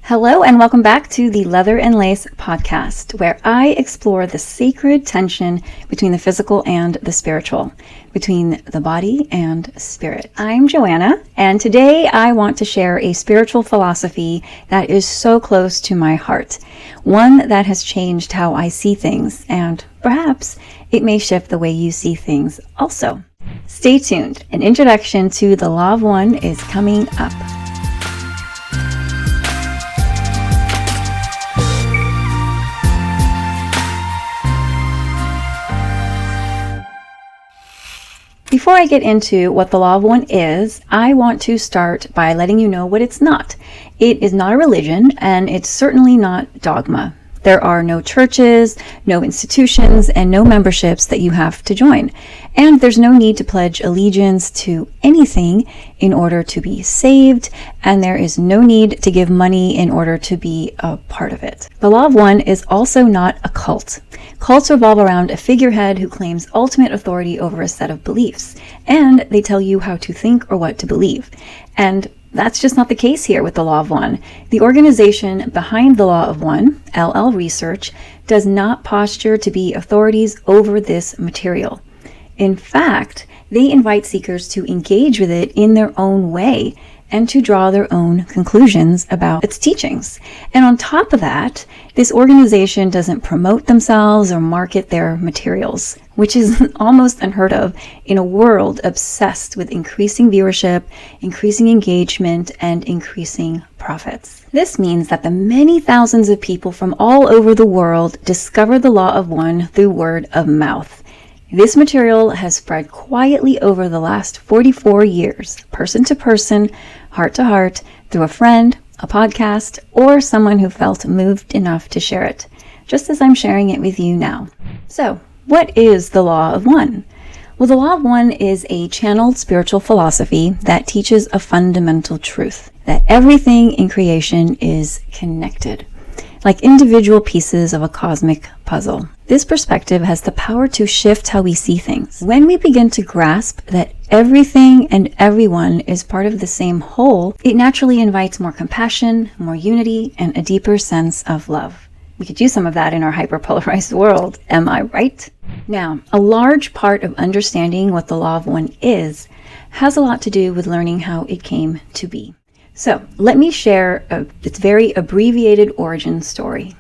Hello and welcome back to the Leather and Lace podcast, where I explore the sacred tension between the physical and the spiritual, between the body and spirit. I'm Joanna, and today I want to share a spiritual philosophy that is so close to my heart, one that has changed how I see things, and perhaps it may shift the way you see things also. Stay tuned. An introduction to the Law of One is coming up. Before I get into what the Law of One is, I want to start by letting you know what it's not. It is not a religion, and it's certainly not dogma. There are no churches, no institutions, and no memberships that you have to join. And there's no need to pledge allegiance to anything in order to be saved, and there is no need to give money in order to be a part of it. The Law of One is also not a cult. Cults revolve around a figurehead who claims ultimate authority over a set of beliefs, and they tell you how to think or what to believe. And that's just not the case here with the Law of One. The organization behind the Law of One, LL Research, does not posture to be authorities over this material. In fact, they invite seekers to engage with it in their own way and to draw their own conclusions about its teachings. And on top of that, this organization doesn't promote themselves or market their materials, which is almost unheard of in a world obsessed with increasing viewership, increasing engagement, and increasing profits. This means that the many thousands of people from all over the world discover the Law of One through word of mouth. This material has spread quietly over the last 44 years, person to person, heart to heart, through a friend, a podcast, or someone who felt moved enough to share it, just as I'm sharing it with you now. So, what is the Law of One? Well, the Law of One is a channeled spiritual philosophy that teaches a fundamental truth, that everything in creation is connected, like individual pieces of a cosmic puzzle. This perspective has the power to shift how we see things. When we begin to grasp that everything and everyone is part of the same whole, it naturally invites more compassion, more unity, and a deeper sense of love. We could use some of that in our hyperpolarized world, am I right? Now, a large part of understanding what the Law of One is has a lot to do with learning how it came to be. So let me share its very abbreviated origin story.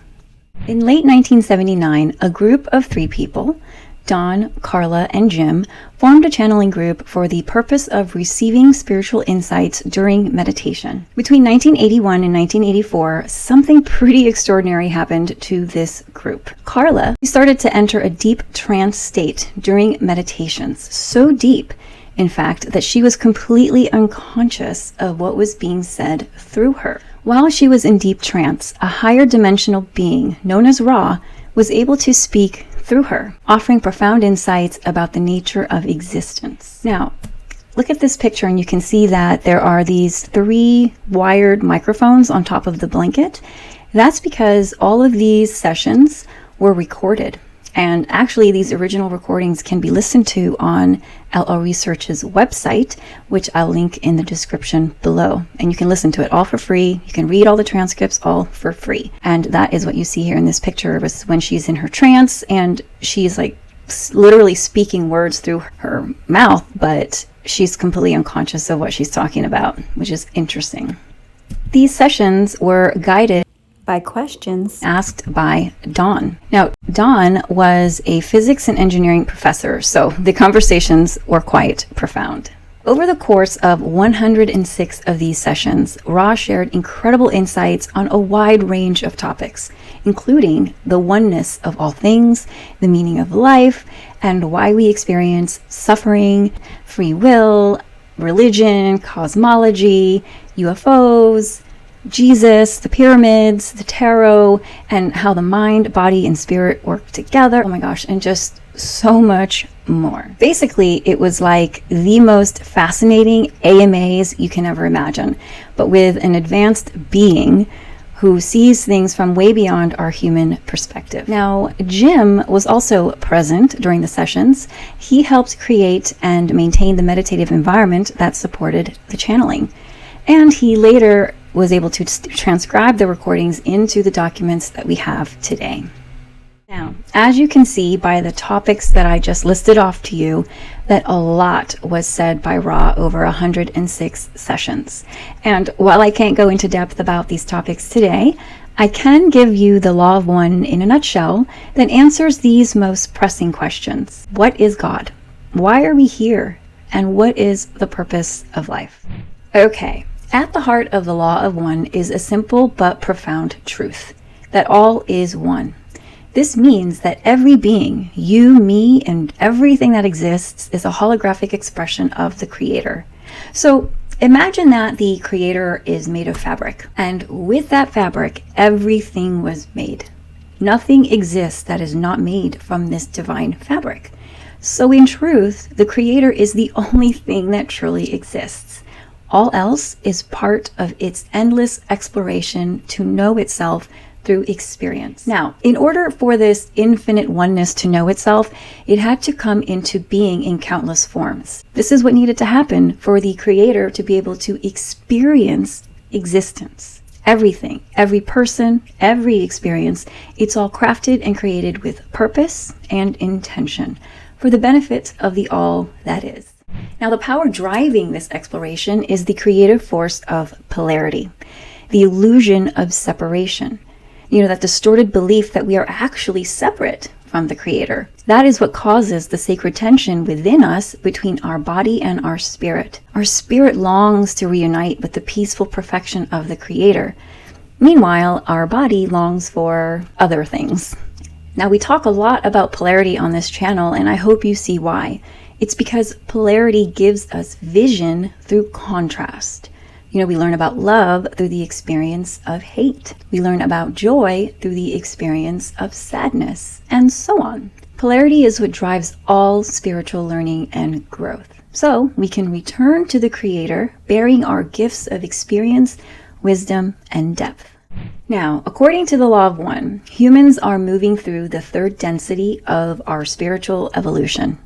In late 1979, a group of 3 people, Don, Carla, and Jim, formed a channeling group for the purpose of receiving spiritual insights during meditation. Between 1981 and 1984, something pretty extraordinary happened to this group. Carla started to enter a deep trance state during meditations, so deep, in fact, that she was completely unconscious of what was being said through her. While she was in deep trance, a higher dimensional being, known as Ra, was able to speak through her, offering profound insights about the nature of existence. Now, look at this picture and you can see that there are these 3 wired microphones on top of the blanket. That's because all of these sessions were recorded. And actually, these original recordings can be listened to on LL Research's website, which I'll link in the description below. And you can listen to it all for free. You can read all the transcripts all for free. And that is what you see here in this picture was when she's in her trance and she's like literally speaking words through her mouth, but she's completely unconscious of what she's talking about, which is interesting. These sessions were guided by questions asked by Dawn. Now, Dawn was a physics and engineering professor, so the conversations were quite profound. Over the course of 106 of these sessions, Ra shared incredible insights on a wide range of topics, including the oneness of all things, the meaning of life, and why we experience suffering, free will, religion, cosmology, UFOs, Jesus, the pyramids, the tarot, and how the mind, body, and spirit work together. Oh my gosh, and just so much more. Basically, it was like the most fascinating AMAs you can ever imagine, but with an advanced being who sees things from way beyond our human perspective. Now, Jim was also present during the sessions. He helped create and maintain the meditative environment that supported the channeling. And he later was able to transcribe the recordings into the documents that we have today. Now, as you can see by the topics that I just listed off to you, that a lot was said by Ra over 106 sessions. And while I can't go into depth about these topics today, I can give you the Law of One in a nutshell that answers these most pressing questions. What is God? Why are we here? And what is the purpose of life? Okay, at the heart of the Law of One is a simple but profound truth, that all is one. This means that every being, you, me, and everything that exists is a holographic expression of the Creator. So imagine that the Creator is made of fabric, and with that fabric, everything was made. Nothing exists that is not made from this divine fabric. So in truth, the Creator is the only thing that truly exists. All else is part of its endless exploration to know itself through experience. Now, in order for this infinite oneness to know itself, it had to come into being in countless forms. This is what needed to happen for the Creator to be able to experience existence. Everything, every person, every experience, it's all crafted and created with purpose and intention for the benefit of the all that is. Now, the power driving this exploration is the creative force of polarity, the illusion of separation. That distorted belief that we are actually separate from the Creator. That is what causes the sacred tension within us between our body and our spirit. Our spirit longs to reunite with the peaceful perfection of the Creator. Meanwhile, our body longs for other things. Now, we talk a lot about polarity on this channel, and I hope you see why. It's because polarity gives us vision through contrast. We learn about love through the experience of hate. We learn about joy through the experience of sadness, and so on. Polarity is what drives all spiritual learning and growth. So we can return to the Creator, bearing our gifts of experience, wisdom, and depth. Now, according to the Law of One, humans are moving through the third density of our spiritual evolution.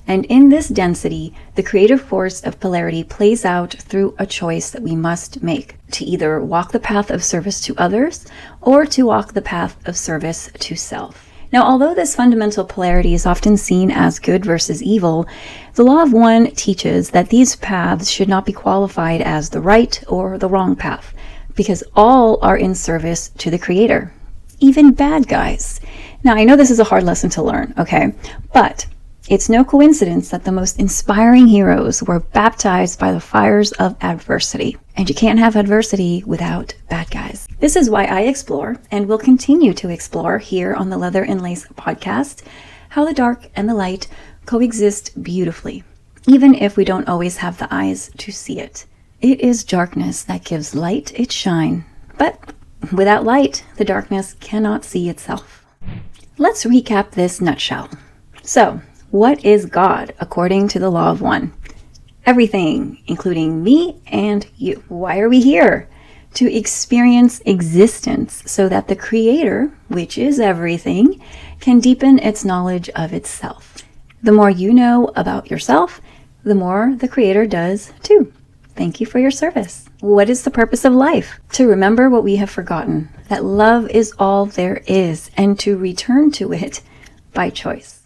And in this density, the creative force of polarity plays out through a choice that we must make to either walk the path of service to others or to walk the path of service to self. Now, although this fundamental polarity is often seen as good versus evil, the Law of One teaches that these paths should not be qualified as the right or the wrong path, because all are in service to the Creator, even bad guys. Now, I know this is a hard lesson to learn, okay? But it's no coincidence that the most inspiring heroes were baptized by the fires of adversity. And you can't have adversity without bad guys. This is why I explore, and will continue to explore here on the Leather and Lace podcast, how the dark and the light coexist beautifully, even if we don't always have the eyes to see it. It is darkness that gives light its shine, but without light, the darkness cannot see itself. Let's recap this nutshell. So, what is God according to the Law of One? Everything, including me and you. Why are we here? To experience existence so that the Creator, which is everything, can deepen its knowledge of itself. The more you know about yourself, the more the Creator does too. Thank you for your service. What is the purpose of life? To remember what we have forgotten, that love is all there is, and to return to it by choice.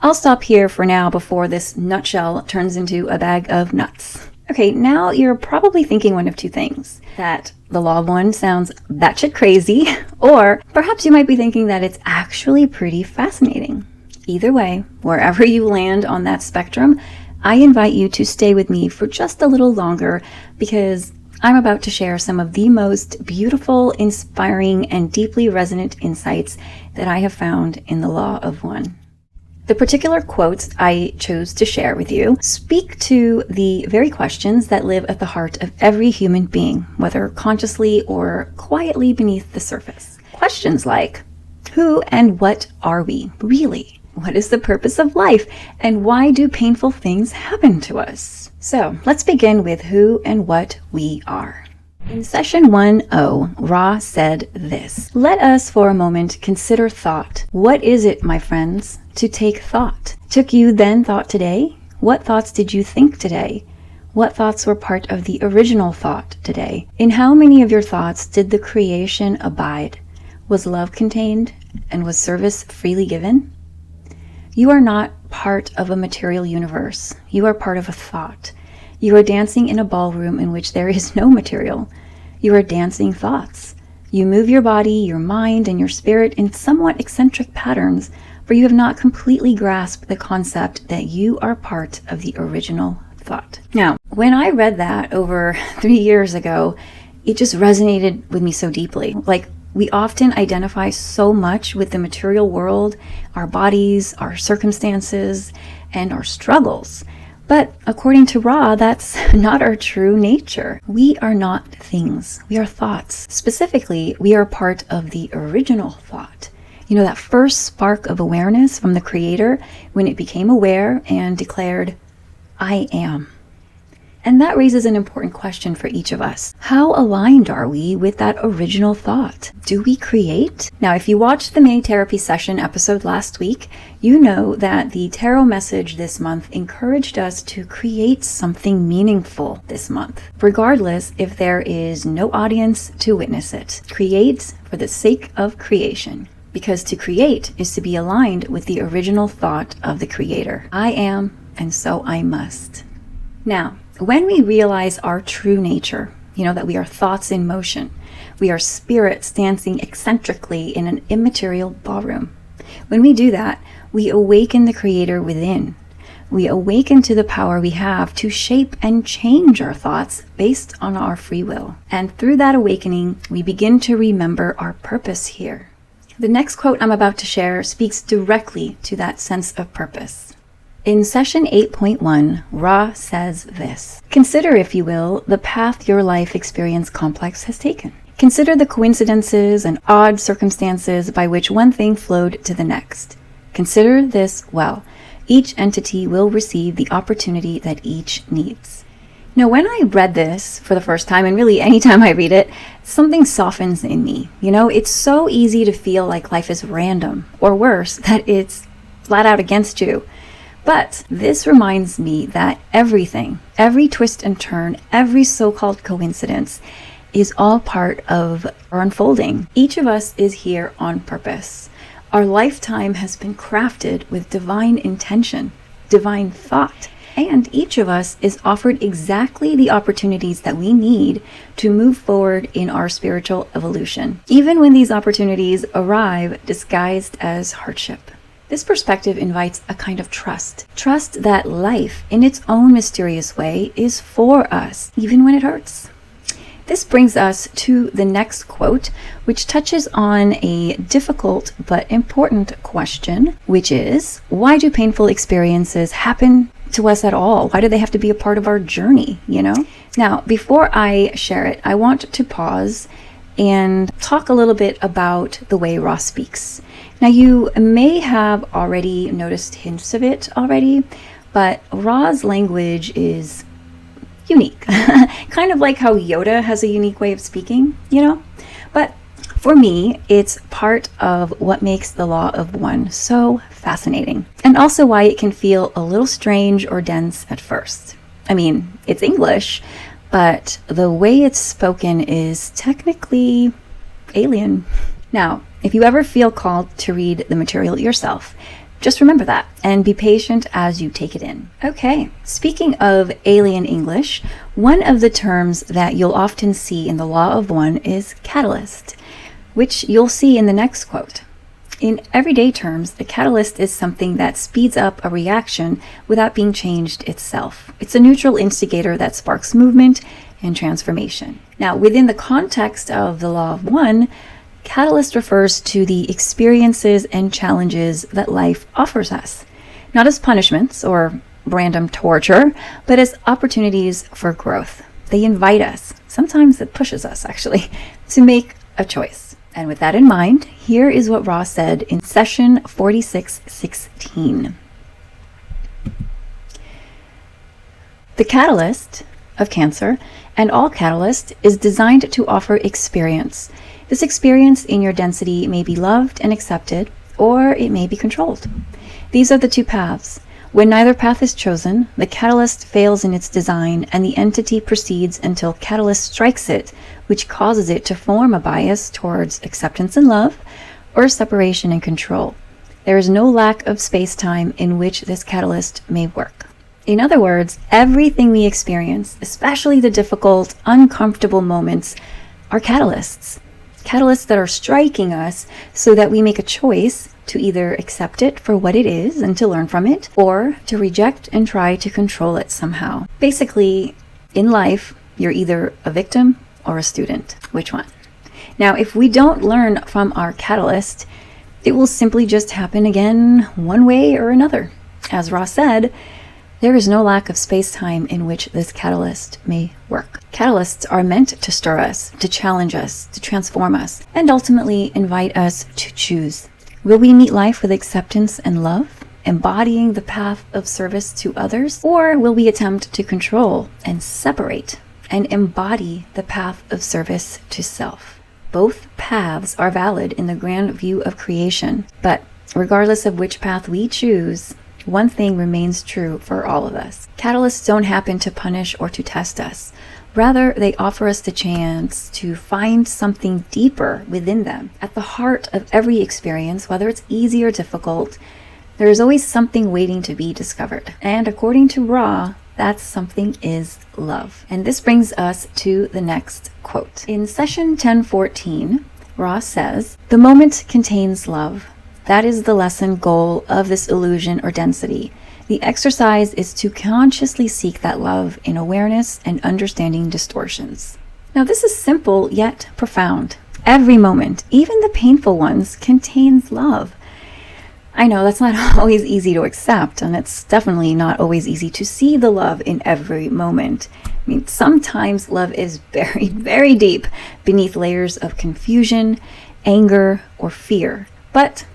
I'll stop here for now before this nutshell turns into a bag of nuts. Okay, now you're probably thinking one of two things. That the Law of One sounds batshit crazy, or perhaps you might be thinking that it's actually pretty fascinating. Either way, wherever you land on that spectrum, I invite you to stay with me for just a little longer, because I'm about to share some of the most beautiful, inspiring, and deeply resonant insights that I have found in the Law of One. The particular quotes I chose to share with you speak to the very questions that live at the heart of every human being, whether consciously or quietly beneath the surface. Questions like, who and what are we, really? What is the purpose of life? And why do painful things happen to us? So, let's begin with who and what we are. In session 1.0, Ra said this: let us for a moment consider thought. What is it, my friends, to take thought? Took you then thought today? What thoughts did you think today? What thoughts were part of the original thought today? In how many of your thoughts did the creation abide? Was love contained, and was service freely given? You are not part of a material universe. You are part of a thought. You are dancing in a ballroom in which there is no material. You are dancing thoughts. You move your body, your mind, and your spirit in somewhat eccentric patterns, for you have not completely grasped the concept that you are part of the original thought. Now, when I read that over 3 years ago, it just resonated with me so deeply. Like, we often identify so much with the material world, our bodies, our circumstances, and our struggles. But according to Ra, that's not our true nature. We are not things. We are thoughts. Specifically, we are part of the original thought. You know, that first spark of awareness from the Creator when it became aware and declared, I am. And that raises an important question for each of us. How aligned are we with that original thought? Do we create? Now, if you watched the May Therapy Session episode last week, you know that the tarot message this month encouraged us to create something meaningful this month, regardless if there is no audience to witness it. Create for the sake of creation. Because to create is to be aligned with the original thought of the Creator. I am, and so I must. Now, when we realize our true nature, you know, that we are thoughts in motion, we are spirits dancing eccentrically in an immaterial ballroom. When we do that, we awaken the Creator within. We awaken to the power we have to shape and change our thoughts based on our free will. And through that awakening, we begin to remember our purpose here. The next quote I'm about to share speaks directly to that sense of purpose. In session 8.1, Ra says this: consider, if you will, the path your life experience complex has taken. Consider the coincidences and odd circumstances by which one thing flowed to the next. Consider this well. Each entity will receive the opportunity that each needs. Now, when I read this for the first time, and really anytime I read it, something softens in me. You know, it's so easy to feel like life is random, or worse, that it's flat out against you. But this reminds me that everything, every twist and turn, every so-called coincidence is all part of our unfolding. Each of us is here on purpose. Our lifetime has been crafted with divine intention, divine thought, and each of us is offered exactly the opportunities that we need to move forward in our spiritual evolution, even when these opportunities arrive disguised as hardship. This perspective invites a kind of trust. Trust that life, in its own mysterious way, is for us, even when it hurts. This brings us to the next quote, which touches on a difficult but important question, which is, why do painful experiences happen to us at all? Why do they have to be a part of our journey, you know? Now, before I share it, I want to pause and talk a little bit about the way Ra speaks. Now, you may have already noticed hints of it already, but Ra's language is unique. Kind of like how Yoda has a unique way of speaking, you know? But for me, it's part of what makes the Law of One so fascinating, and also why it can feel a little strange or dense at first. I mean, it's English, but the way it's spoken is technically alien. Now, if you ever feel called to read the material yourself, just remember that and be patient as you take it in. Okay, speaking of alien English, one of the terms that you'll often see in the Law of One is catalyst, which you'll see in the next quote. In everyday terms, a catalyst is something that speeds up a reaction without being changed itself. It's a neutral instigator that sparks movement and transformation. Now, within the context of the Law of One, catalyst refers to the experiences and challenges that life offers us, not as punishments or random torture, but as opportunities for growth. They invite us, sometimes it pushes us actually, to make a choice. And with that in mind, here is what Ra said in session 4616. The catalyst of Cancer, and all catalyst, is designed to offer experience. This experience in your density may be loved and accepted, or it may be controlled. These are the two paths. When neither path is chosen, the catalyst fails in its design and the entity proceeds until catalyst strikes it, which causes it to form a bias towards acceptance and love, or separation and control. There is no lack of space-time in which this catalyst may work. In other words, everything we experience, especially the difficult, uncomfortable moments, are catalysts. Catalysts that are striking us so that we make a choice to either accept it for what it is and to learn from it, or to reject and try to control it somehow. Basically, in life, you're either a victim or a student. Which one? Now, if we don't learn from our catalyst, it will simply just happen again one way or another. As Ross said, there is no lack of space-time in which this catalyst may work. Catalysts are meant to stir us, to challenge us, to transform us, and ultimately invite us to choose. Will we meet life with acceptance and love, embodying the path of service to others? Or will we attempt to control and separate and embody the path of service to self? Both paths are valid in the grand view of creation, but regardless of which path we choose, one thing remains true for all of us. Catalysts don't happen to punish or to test us. Rather, they offer us the chance to find something deeper within them. At the heart of every experience, whether it's easy or difficult, there is always something waiting to be discovered. And according to Ra, that something is love. And this brings us to the next quote. In session 1014, Ra says, "The moment contains love. That is the lesson goal of this illusion or density. The exercise is to consciously seek that love in awareness and understanding distortions." Now, this is simple yet profound. Every moment, even the painful ones, contains love. I know that's not always easy to accept, and it's definitely not always easy to see the love in every moment. I mean, sometimes love is very, very deep beneath layers of confusion, anger, or fear. But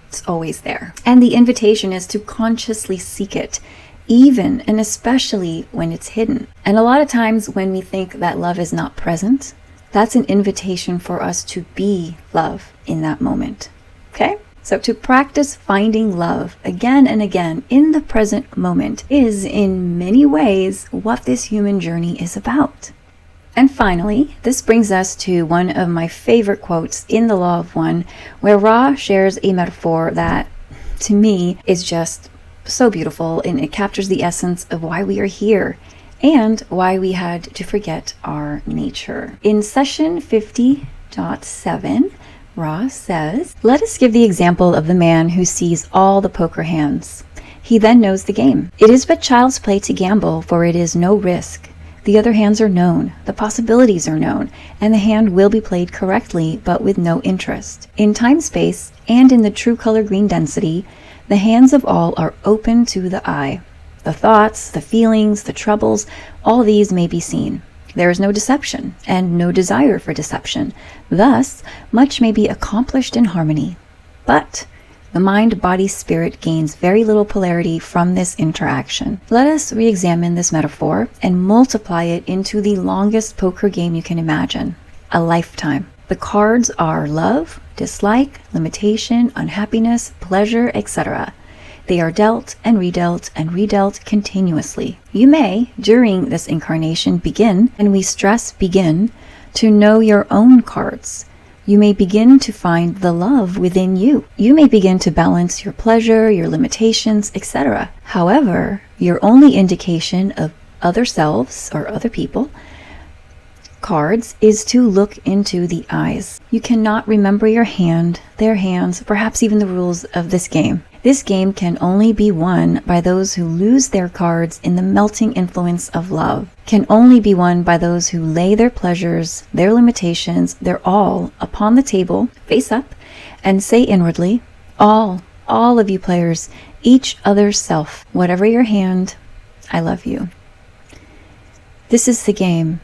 it's always there. And the invitation is to consciously seek it, even and especially when it's hidden. And a lot of times when we think that love is not present, that's an invitation for us to be love in that moment. Okay? So to practice finding love again and again in the present moment is in many ways what this human journey is about. And finally, this brings us to one of my favorite quotes in the Law of One, where Ra shares a metaphor that, to me, is just so beautiful, and it captures the essence of why we are here and why we had to forget our nature. In session 50.7, Ra says, "Let us give the example of the man who sees all the poker hands. He then knows the game. It is but child's play to gamble, for it is no risk. The other hands are known, the possibilities are known, and the hand will be played correctly, but with no interest. In time-space, and in the true color green density, the hands of all are open to the eye. The thoughts, the feelings, the troubles, all these may be seen. There is no deception, and no desire for deception. Thus, much may be accomplished in harmony. But the mind, body, spirit gains very little polarity from this interaction." Let us re-examine this metaphor and multiply it into the longest poker game you can imagine, a lifetime. The cards are love, dislike, limitation, unhappiness, pleasure, etc. They are dealt and redealt continuously. You may, during this incarnation, begin, and we stress begin, to know your own cards. You may begin to find the love within you. You may begin to balance your pleasure, your limitations, etc. However, your only indication of other selves or other people cards is to look into the eyes. You cannot remember your hand, their hands, perhaps even the rules of this game. This game can only be won by those who lose their cards in the melting influence of love, can only be won by those who lay their pleasures, their limitations, their all upon the table, face up, and say inwardly, all of you players, each other's self, whatever your hand, I love you. This is the game.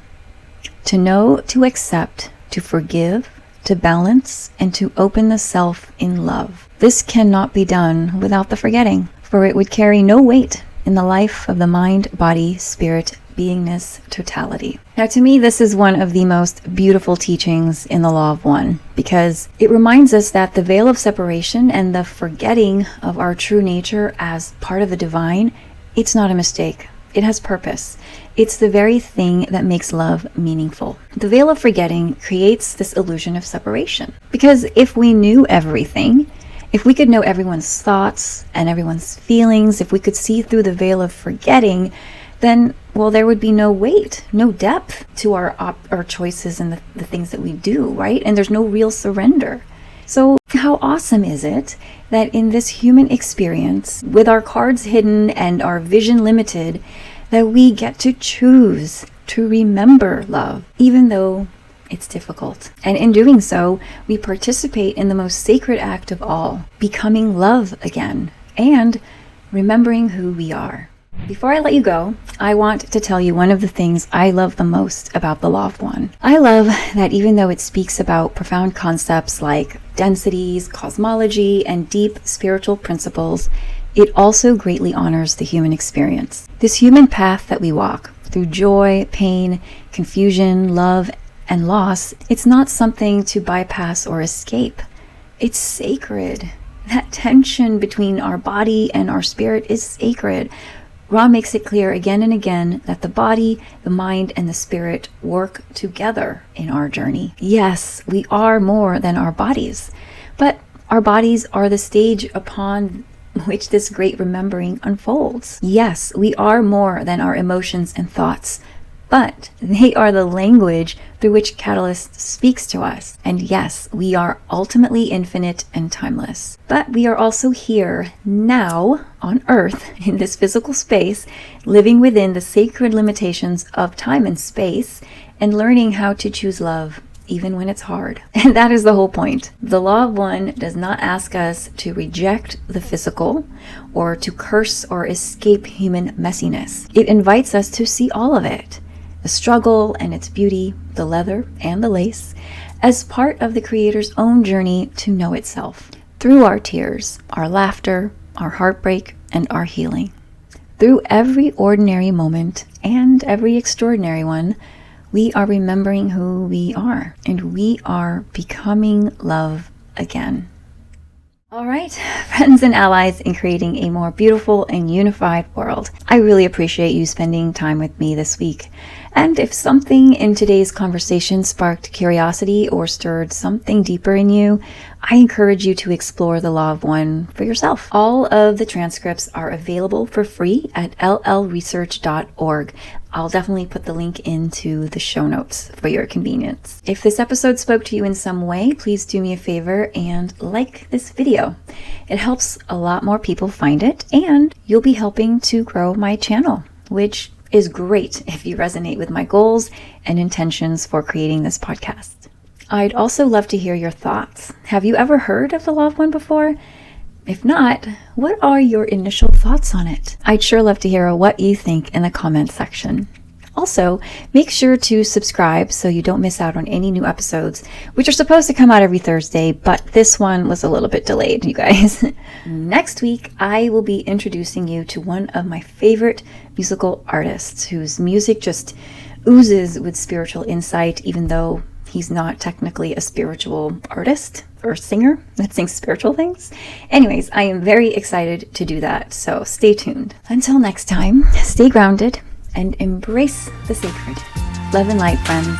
To know, to accept, to forgive, to balance, and to open the self in love. This cannot be done without the forgetting, for it would carry no weight in the life of the mind, body, spirit beingness totality. Now, to me, this is one of the most beautiful teachings in the Law of One, because it reminds us that the veil of separation and the forgetting of our true nature as part of the divine, it's not a mistake. It has purpose. It's the very thing that makes love meaningful. The veil of forgetting creates this illusion of separation. Because if we knew everything, if we could know everyone's thoughts and everyone's feelings, if we could see through the veil of forgetting, then, well, there would be no weight, no depth to our choices and the things that we do, right? And there's no real surrender. So how awesome is it that in this human experience, with our cards hidden and our vision limited, that we get to choose to remember love, even though it's difficult. And in doing so, we participate in the most sacred act of all, becoming love again and remembering who we are. Before I let you go, I want to tell you one of the things I love the most about the Law of One. I love that even though it speaks about profound concepts like densities, cosmology, and deep spiritual principles, it also greatly honors the human experience. This human path that we walk through joy, pain, confusion, love, and loss, it's not something to bypass or escape. It's sacred. That tension between our body and our spirit is sacred. Ra makes it clear again and again that the body, the mind, and the spirit work together in our journey. Yes, we are more than our bodies, but our bodies are the stage upon which this great remembering unfolds. Yes, we are more than our emotions and thoughts, but they are the language through which Catalyst speaks to us. And yes, we are ultimately infinite and timeless. But we are also here now on Earth in this physical space, living within the sacred limitations of time and space and learning how to choose love even when it's hard. And that is the whole point. The Law of One does not ask us to reject the physical or to curse or escape human messiness. It invites us to see all of it, the struggle and its beauty, the leather and the lace, as part of the Creator's own journey to know itself. Through our tears, our laughter, our heartbreak, and our healing. Through every ordinary moment and every extraordinary one, we are remembering who we are, and we are becoming love again. All right, friends and allies in creating a more beautiful and unified world. I really appreciate you spending time with me this week. And if something in today's conversation sparked curiosity or stirred something deeper in you, I encourage you to explore the Law of One for yourself. All of the transcripts are available for free at llresearch.org. I'll definitely put the link into the show notes for your convenience. If this episode spoke to you in some way, please do me a favor and like this video. It helps a lot more people find it, and you'll be helping to grow my channel, which is great if you resonate with my goals and intentions for creating this podcast. I'd also love to hear your thoughts. Have you ever heard of the Law of One before? If not, what are your initial thoughts on it? I'd sure love to hear what you think in the comments section. Also, make sure to subscribe so you don't miss out on any new episodes, which are supposed to come out every Thursday, but this one was a little bit delayed, you guys. Next week, I will be introducing you to one of my favorite musical artists whose music just oozes with spiritual insight, even though he's not technically a spiritual artist or singer that sings spiritual things. Anyways, I am very excited to do that, so stay tuned. Until next time, stay grounded and embrace the sacred. Love and light, friends.